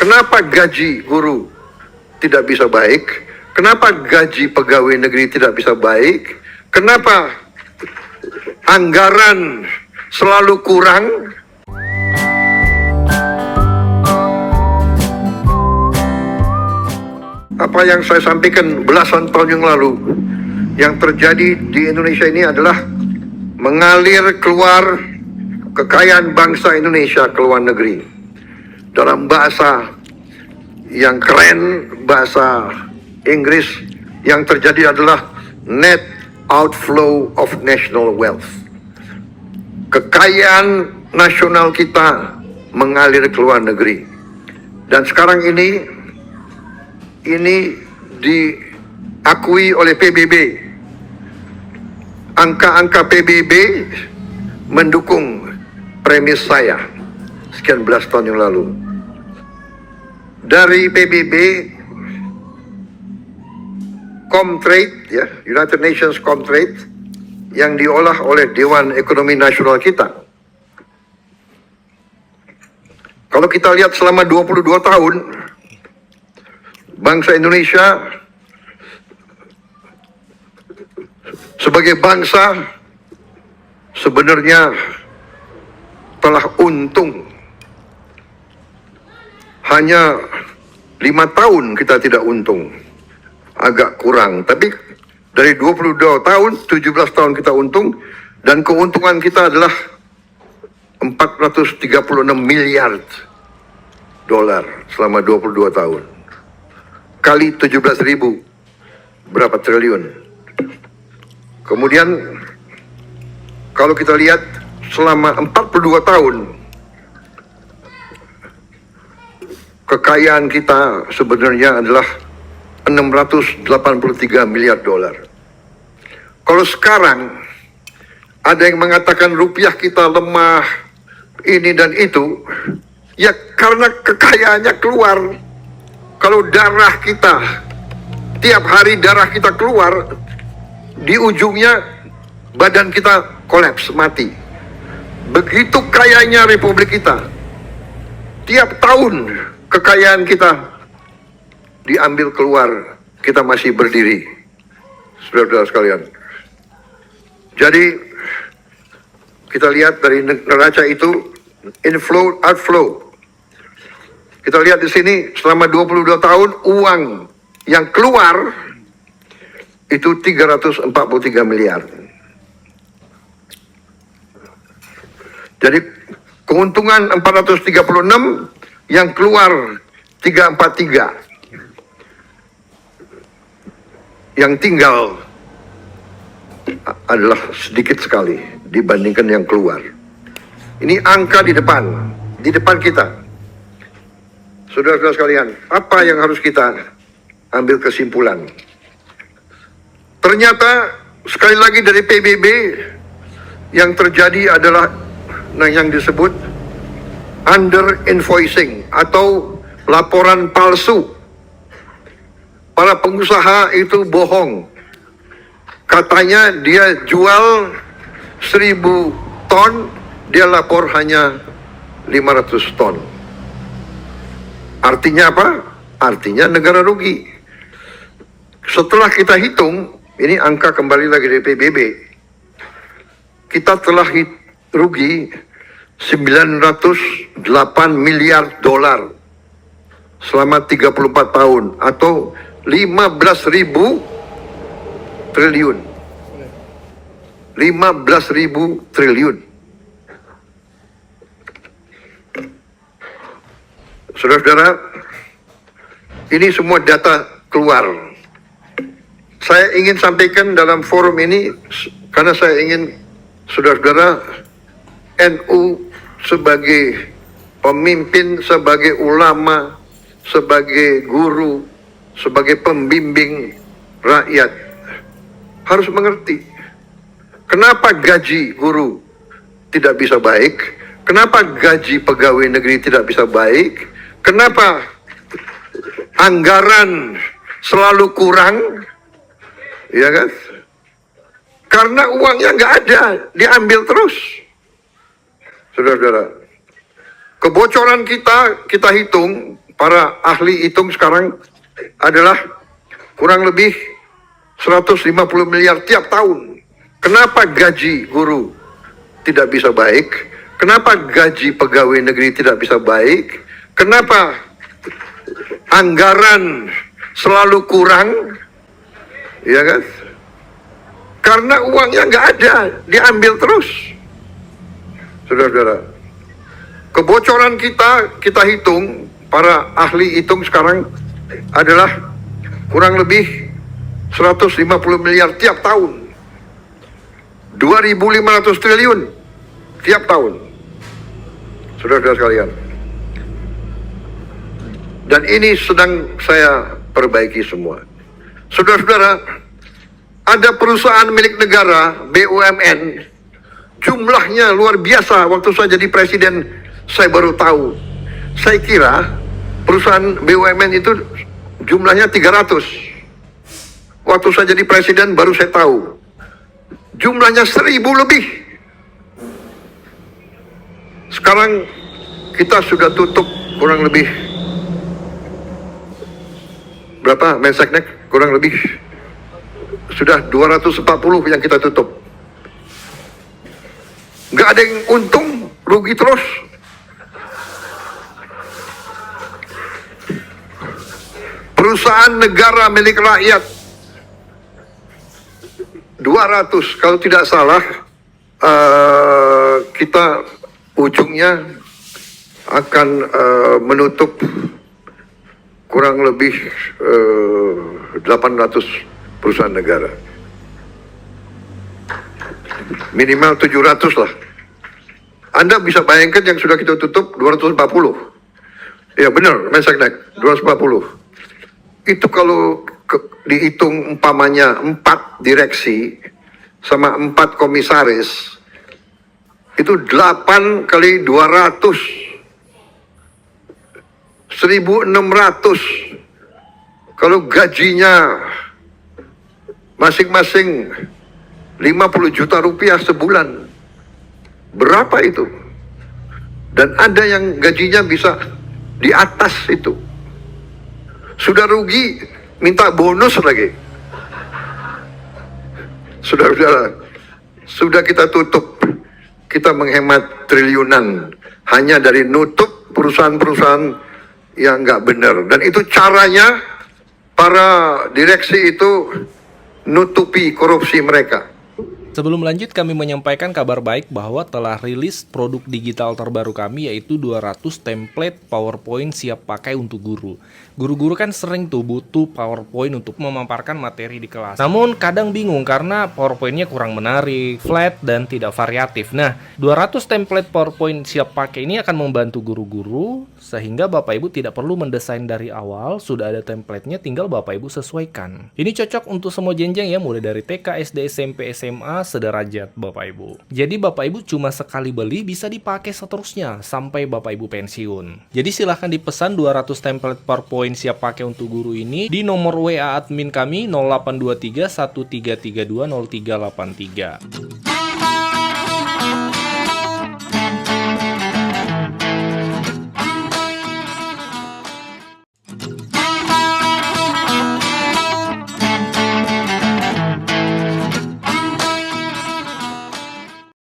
Kenapa gaji guru tidak bisa baik? Kenapa gaji pegawai negeri tidak bisa baik? Kenapa anggaran selalu kurang? Apa yang saya sampaikan belasan tahun yang lalu, yang terjadi di Indonesia ini adalah mengalir keluar kekayaan bangsa Indonesia ke luar negeri. Dalam bahasa yang keren, bahasa Inggris, yang terjadi adalah net outflow of national wealth. Kekayaan nasional kita mengalir ke luar negeri. Dan sekarang ini diakui oleh PBB. Angka-angka PBB mendukung premis saya sekian belas tahun yang lalu. Dari PBB, Comtrade, ya, United Nations Comtrade, yang diolah oleh Dewan Ekonomi Nasional kita. Kalau kita lihat selama 22 tahun, bangsa Indonesia sebagai bangsa sebenarnya telah untung. Hanya 5 tahun kita tidak untung, agak kurang. Tapi dari 22 tahun, 17 tahun kita untung, dan keuntungan kita adalah 436 miliar dolar selama 22 tahun. Kali 17.000, berapa triliun. Kemudian kalau kita lihat selama 42 tahun, kekayaan kita sebenarnya adalah 683 miliar dolar. Kalau sekarang ada yang mengatakan rupiah kita lemah, ini dan itu, ya karena kekayaannya keluar. Kalau darah kita, tiap hari darah kita keluar, di ujungnya badan kita kolaps, mati. Begitu kayanya republik kita. Tiap tahun kekayaan kita diambil keluar, kita masih berdiri, saudara-saudara sekalian. Jadi kita lihat dari neraca itu inflow, outflow. Kita lihat di sini selama 22 tahun uang yang keluar itu 343 miliar. Jadi keuntungan 436, yang keluar 343. Yang tinggal adalah sedikit sekali dibandingkan yang keluar. Ini angka di depan kita. Saudara-saudara sekalian, apa yang harus kita ambil kesimpulan? Ternyata sekali lagi dari PBB yang terjadi adalah yang disebut under invoicing atau laporan palsu. Para pengusaha itu bohong. Katanya dia jual 1000 ton, dia lapor hanya 500 ton. Artinya apa? Artinya negara rugi. Setelah kita hitung, ini angka kembali lagi dari PBB, kita telah rugi 908 miliar dolar selama 34 tahun atau 15.000 triliun. 15.000 triliun. Saudara-saudara, ini semua data keluar. Saya ingin sampaikan dalam forum ini karena saya ingin saudara-saudara NU sebagai pemimpin, sebagai ulama, sebagai guru, sebagai pembimbing rakyat harus mengerti kenapa gaji guru tidak bisa baik, kenapa gaji pegawai negeri tidak bisa baik, kenapa anggaran selalu kurang, ya kan? Karena uangnya nggak ada, diambil terus. Saudara-saudara, kebocoran kita hitung para ahli hitung sekarang adalah kurang lebih 150 miliar tiap tahun. Kenapa gaji guru tidak bisa baik? Kenapa gaji pegawai negeri tidak bisa baik? Kenapa anggaran selalu kurang? Ya kan? Karena uangnya nggak ada, diambil terus. Saudara-saudara, kebocoran kita hitung, para ahli hitung sekarang adalah kurang lebih 150 miliar tiap tahun. 2.500 triliun tiap tahun. Saudara-saudara sekalian. Dan ini sedang saya perbaiki semua. Saudara-saudara, ada perusahaan milik negara, BUMN, jumlahnya luar biasa. Waktu saya jadi presiden, saya baru tahu. Saya kira perusahaan BUMN itu jumlahnya 300. Waktu saya jadi presiden, baru saya tahu. Jumlahnya 1.000 lebih. Sekarang kita sudah tutup kurang lebih berapa, Menseknek? Kurang lebih sudah 240 yang kita tutup. Nggak ada yang untung, rugi terus. Perusahaan negara milik rakyat 200, kalau tidak salah, kita ujungnya akan menutup kurang lebih 800 perusahaan negara. Minimal 700 lah. Anda bisa bayangkan yang sudah kita tutup 240. Ya benar, Menseknek, 240. Itu kalau dihitung umpamanya 4 direksi sama 4 komisaris, itu 8 kali 200, 1.600. Kalau gajinya masing-masing 50 juta rupiah sebulan, berapa itu? Dan ada yang gajinya bisa di atas itu. Sudah rugi, minta bonus lagi. Saudara-saudara, sudah kita tutup. Kita menghemat triliunan hanya dari nutup perusahaan-perusahaan yang nggak benar. Dan itu caranya para direksi itu nutupi korupsi mereka. Sebelum lanjut, kami menyampaikan kabar baik bahwa telah rilis produk digital terbaru kami, yaitu 200 template PowerPoint siap pakai untuk guru. Guru-guru kan sering tuh butuh PowerPoint untuk memaparkan materi di kelas. Namun kadang bingung karena PowerPoint-nya kurang menarik, flat, dan tidak variatif. Nah, 200 template PowerPoint siap pakai ini akan membantu guru-guru sehingga Bapak Ibu tidak perlu mendesain dari awal, sudah ada template-nya, tinggal Bapak Ibu sesuaikan. Ini cocok untuk semua jenjang ya, mulai dari TK, SD, SMP, SMA, sederajat Bapak Ibu. Jadi Bapak Ibu cuma sekali beli bisa dipakai seterusnya sampai Bapak Ibu pensiun. Jadi silahkan dipesan 200 template PowerPoint siap pakai untuk guru ini di nomor WA admin kami 0823 1332 0383.